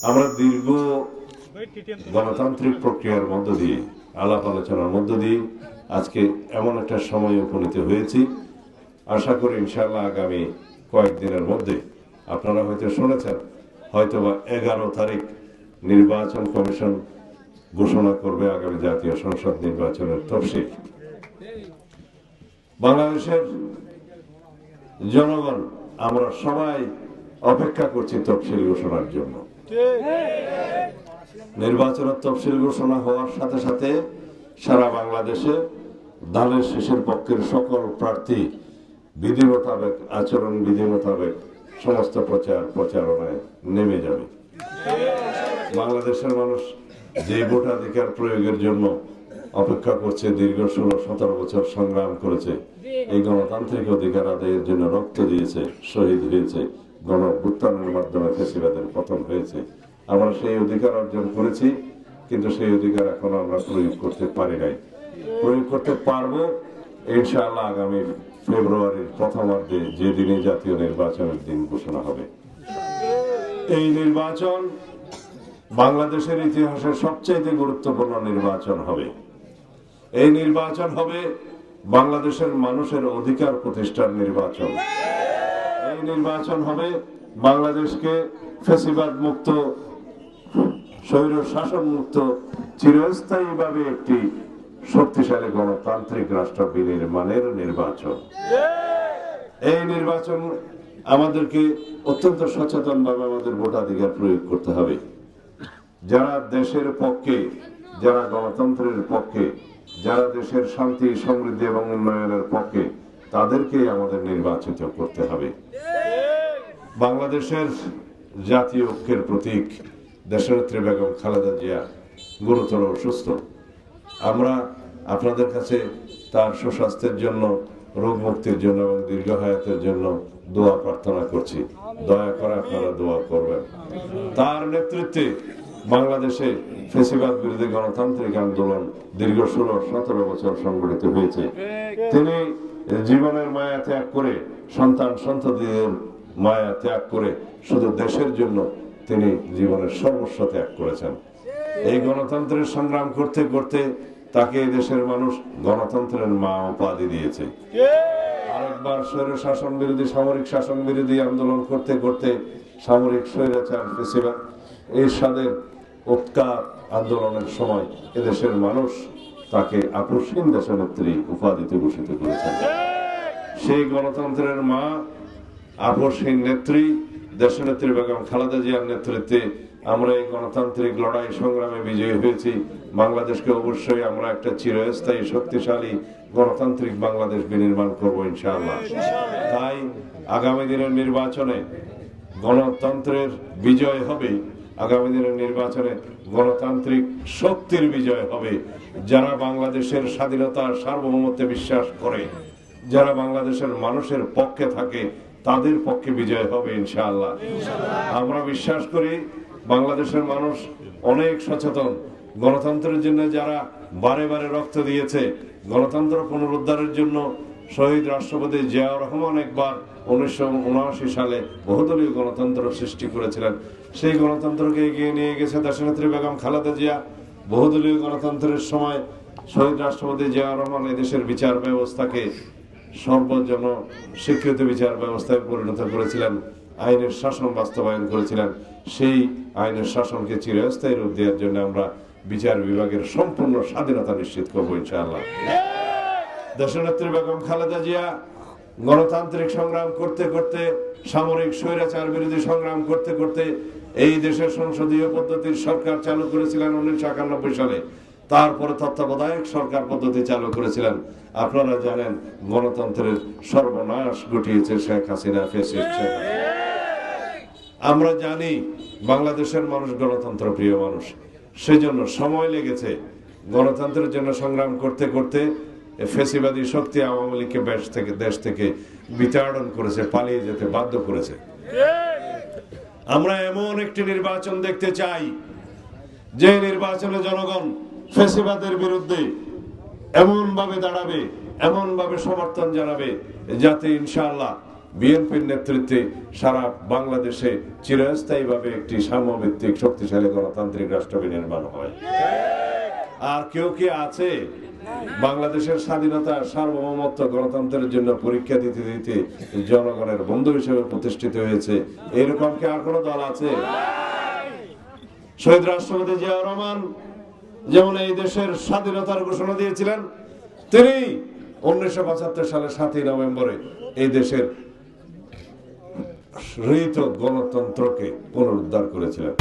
আমরা দীর্ঘ গণতান্ত্রিক প্রক্রিয়ার মধ্য দিয়ে, আলাপ আলোচনার মধ্য দিয়ে আজকে এমন একটা সময় উপনীত হয়েছি। আশা করি ইনশাআল্লাহ আগামী কয়েকদিনের মধ্যে, আপনারা হয়তো শুনেছেন, হয়তোবা 11 তারিখ নির্বাচন কমিশন ঘোষণা করবে আগামী জাতীয় সংসদ নির্বাচনের তফসিল। বাংলাদেশের জনগণ আমরা সবাই অপেক্ষা করছি তফসিল ঘোষণার জন্য। নির্বাচনের তফসিল ঘোষণা হওয়ার সাথে সাথে সারা বাংলাদেশে ধানের শীষের পক্ষের সকল প্রার্থী বিধি মোতাবেক, আচরণ বিধি মোতাবেক সমস্ত প্রচারণায় নেমে যাবে। বাংলাদেশের মানুষ যে ভোটাধিকার প্রয়োগের জন্য অপেক্ষা করছে, দীর্ঘ 16-17 বছর সংগ্রাম করেছে, এই গণতান্ত্রিক অধিকার আদায়ের জন্য রক্ত দিয়েছে, শহীদ হয়েছে, গণ-অভ্যুত্থানের মাধ্যমে ফ্যাসিবাদের পতন হয়েছে। আমরা সেই অধিকার অর্জন করেছি, কিন্তু সেই অধিকার এখনো আমরা প্রয়োগ করতে পারি নাই। প্রয়োগ করতে পারবো ইনশাআল্লাহ আগামী ফেব্রুয়ারির প্রথমার্ধে, যে দিনে জাতীয় নির্বাচনের দিন ঘোষণা হবে। এই নির্বাচন বাংলাদেশের ইতিহাসের সবচেয়ে গুরুত্বপূর্ণ নির্বাচন হবে। এই নির্বাচন হবে বাংলাদেশের মানুষের অধিকার প্রতিষ্ঠার নির্বাচন। এই নির্বাচন হবে বাংলাদেশকে ফ্যাসিবাদ মুক্ত, স্বৈর শাসন মুক্ত, চিরস্থায়ীভাবে একটি শক্তিশালী গণতান্ত্রিক রাষ্ট্র বিনির্মাণের নির্বাচন। এই নির্বাচন আমাদেরকে অত্যন্ত সচেতনভাবে আমাদের ভোটাধিকার প্রয়োগ করতে হবে। যারা দেশের পক্ষে, যারা গণতন্ত্রের পক্ষে, যারা দেশের শান্তি, সমৃদ্ধি এবং উন্নয়নের পক্ষে, তাদেরকে আমাদের নির্বাচিত করতে হবে। বাংলাদেশের জাতীয় ঐক্যের প্রতীক দেশনেত্রী বেগম খালেদা জিয়া গুরুতর অসুস্থ। আমরা আপনাদের কাছে তার সুস্বাস্থ্যের জন্য, রোগ মুক্তির জন্য এবং দীর্ঘায়ুর জন্য দোয়া প্রার্থনা করছি। দয়া করে আপনারা দোয়া করবেন। তার নেতৃত্বে বাংলাদেশে ফ্যাসিবাদ বিরোধী গণতান্ত্রিক আন্দোলন দীর্ঘ 16-17 বছর সংগঠিত হয়েছে। তিনি জীবনের মায়া ত্যাগ করে, সন্তান সন্ততিদের মায়া ত্যাগ করে শুধু দেশের জন্য তিনি জীবনের সর্বস্ব ত্যাগ করেছেন। এই গণতন্ত্রের সংগ্রাম করতে করতে তাকে এই দেশের মানুষ গণতন্ত্রের মা উপাধি দিয়েছে। আরেকবার স্বৈর শাসন বিরোধী, সামরিক শাসন বিরোধী আন্দোলন করতে করতে সামরিক স্বৈরাচার ফ্যাসিবাদ এরশাদের উৎকার আন্দোলনের সময় এদেশের মানুষ তাকে আপসহীন দেশনেত্রী উপাধিতে ভূষিত করেছেন। সেই গণতন্ত্রের মা, আপসহীন নেত্রী দেশনেত্রী বেগম খালেদা জিয়ার নেতৃত্বে আমরা এই গণতান্ত্রিক লড়াই সংগ্রামে বিজয়ী হয়েছি। বাংলাদেশকে অবশ্যই আমরা একটা চিরস্থায়ী শক্তিশালী গণতান্ত্রিক বাংলাদেশ বিনির্মাণ করবো ইনশাআল্লাহ। তাই আগামী দিনের নির্বাচনে গণতন্ত্রের বিজয় হবে, আগামী দিনের নির্বাচনে গণতান্ত্রিক শক্তির বিজয় হবে। যারা বাংলাদেশের স্বাধীনতা, সার্বভৌমত্বে বিশ্বাস করে, যারা বাংলাদেশের মানুষের পক্ষে থাকে, তাদের পক্ষে বিজয় হবে ইনশাআল্লাহ। আমরা বিশ্বাস করি বাংলাদেশের মানুষ অনেক সচেতন। গণতন্ত্রের জন্য যারা বারে বারে রক্ত দিয়েছে, গণতন্ত্র পুনরুদ্ধারের জন্য শহীদ রাষ্ট্রপতি জিয়াউর রহমান একবার 1979 সালে বহুদলীয় গণতন্ত্র সৃষ্টি করেছিলেন। সেই গণতন্ত্রকে এগিয়ে নিয়ে গেছে দেশনেত্রী বেগম খালেদা জিয়া। বহুদলীয় গণতন্ত্রের সময় শহীদ রাষ্ট্রপতি জিয়াউর রহমান এদেশের বিচার ব্যবস্থাকে সর্বজন স্বীকৃত বিচার ব্যবস্থায় পরিণত করেছিলেন, আইনের শাসন বাস্তবায়ন করেছিলেন। সেই আইনের শাসনকে চিরস্থায়ী রূপ দেওয়ার জন্য আমরা বিচার বিভাগের সম্পূর্ণ স্বাধীনতা নিশ্চিত করবো ইনশাআল্লাহ। দেশনেত্রী বেগম খালেদা জিয়া গণতান্ত্রিক সংগ্রাম করতে করতে, সামরিক স্বৈরাচার বিরোধী সংগ্রাম করতে করতে এই দেশের সংসদীয় পদ্ধতির সরকার চালু করেছিলেন 1991 সালে। তারপরে তত্ত্বাবধায়ক সরকার পদ্ধতি চালু করেছিলেন। আপনারা জানেন গণতন্ত্রের সর্বনাশ ঘটিয়েছে শেখ হাসিনা, ফ্যাসিস্ট। আমরা জানি বাংলাদেশের মানুষ গণতন্ত্র প্রিয় মানুষ, সেজন্য সময় লেগেছে। গণতন্ত্রের জন্য সংগ্রাম করতে করতে ফ্যাসিবাদী শক্তি আওয়ামী লীগকে দেশ থেকে বিতাড়ন করেছে, পালিয়ে যেতে বাধ্য করেছে। আমরা এমন একটি নির্বাচন দেখতে চাই যে নির্বাচনে জনগণ ফ্যাসিবাদের বিরুদ্ধে এমন ভাবে দাঁড়াবে, এমন ভাবে সমর্থন জানাবে, যাতে ইনশাআল্লাহ বিএনপির নেতৃত্বে সারা বাংলাদেশে চিরস্থায়ীভাবে একটি সাম্যভিত্তিক শক্তিশালী গণতান্ত্রিক রাষ্ট্র বিনির্মাণ হয়। আর কেউ কি আছে বাংলাদেশের স্বাধীনতা সার্বভৌমত্ব গণতন্ত্রের জন্য পরীক্ষা দিতে দিতে জনগণের বন্ধু হিসেবে প্রতিষ্ঠিত হয়েছে? এরকম কি আর কোন দল আছে? শহীদ রাষ্ট্রপতি জিয়াউর রহমান যেমন এই দেশের স্বাধীনতার ঘোষণা দিয়েছিলেন, তিনি 1975 সালের 7ই নভেম্বরে এই দেশের হৃত গণতন্ত্রকে পুনরুদ্ধার করেছিলেন।